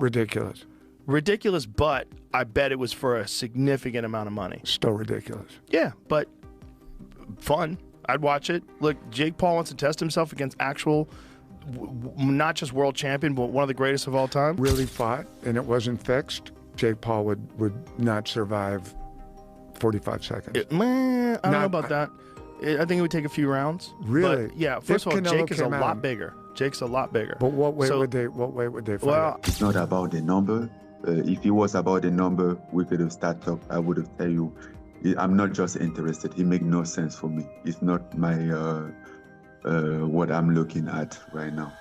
Ridiculous. Ridiculous, but I bet it was for a significant amount of money. Still ridiculous. Yeah, but fun. I'd watch it. Look, Jake Paul wants to test himself against actual, not just world champion, but one of the greatest of all time. Really fought, and it wasn't fixed. Jake Paul would not survive 45 seconds. I don't know about that. I think it would take a few rounds. Really? But yeah. First of all, Jake is a lot bigger. Jake's a lot bigger. But what weight would they fight? Well, it's not about the number. If it was about the number, we could have started up. I would have tell you, I'm not just interested. It makes no sense for me. It's not my what I'm looking at right now.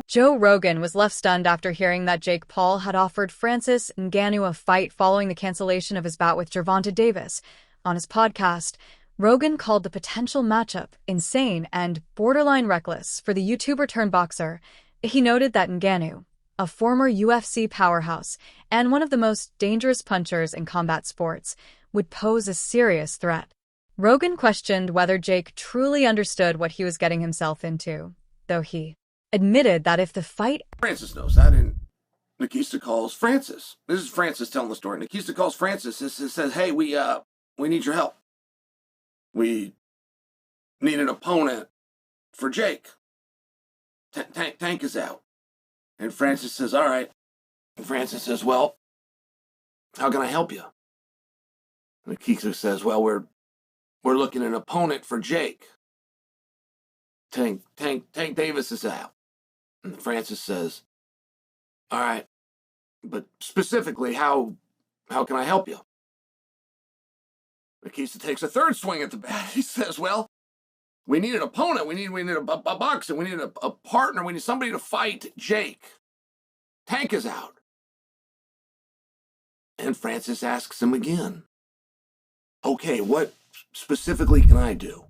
Joe Rogan was left stunned after hearing that Jake Paul had offered Francis Ngannou a fight following the cancellation of his bout with Gervonta Davis. On his podcast, Rogan called the potential matchup insane and borderline reckless for the YouTuber-turned-boxer. He noted that Ngannou, a former UFC powerhouse and one of the most dangerous punchers in combat sports, would pose a serious threat. Rogan questioned whether Jake truly understood what he was getting himself into, though he admitted that if the fight... Francis knows that, and Nikista calls Francis. This is Francis telling the story. Nikista calls Francis and says, hey, we need your help. We need an opponent for Jake. Tank is out. And Francis says, all right. And Francis says, well, how can I help you? And Nikista says, well, we're looking at an opponent for Jake. Tank Davis is out. And Francis says, all right, but specifically, how can I help you? Nikista takes a third swing at the bat. He says, well, we need an opponent. We need a boxer. We need a partner. We need somebody to fight Jake. Tank is out. And Francis asks him again, okay, what specifically can I do?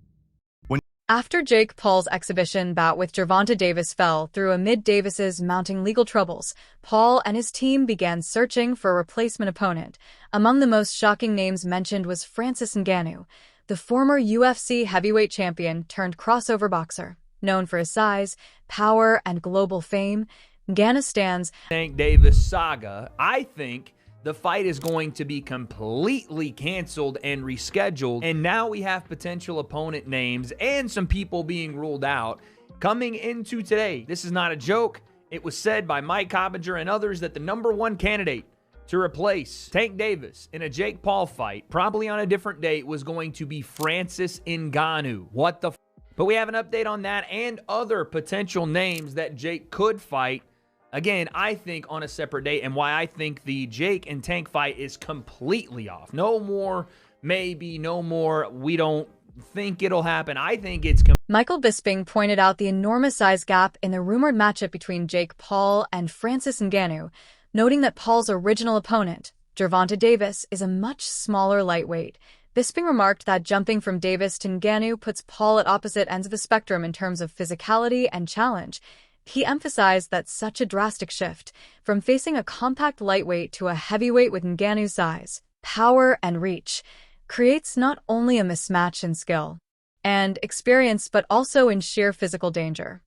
After Jake Paul's exhibition bout with Gervonta Davis fell through amid Davis's mounting legal troubles, Paul and his team began searching for a replacement opponent. Among the most shocking names mentioned was Francis Ngannou, the former UFC heavyweight champion turned crossover boxer. Known for his size, power, and global fame, Ngannou stands Tank Davis saga. I think the fight is going to be completely canceled and rescheduled, and now we have potential opponent names and some people being ruled out coming into today. This is not a joke. It was said by Mike Coppinger and others that the #1 candidate to replace Tank Davis in a Jake Paul fight, probably on a different date, was going to be Francis Ngannou. What the f? But we have an update on that and other potential names that Jake could fight. Again, I think on a separate date, and why I think the Jake and Tank fight is completely off. No more, maybe, no more, we don't think it'll happen. I think it's... Michael Bisping pointed out the enormous size gap in the rumored matchup between Jake Paul and Francis Ngannou, noting that Paul's original opponent, Gervonta Davis, is a much smaller lightweight. Bisping remarked that jumping from Davis to Ngannou puts Paul at opposite ends of the spectrum in terms of physicality and challenge. He emphasized that such a drastic shift, from facing a compact lightweight to a heavyweight with Ngannou's size, power, and reach, creates not only a mismatch in skill and experience but also in sheer physical danger.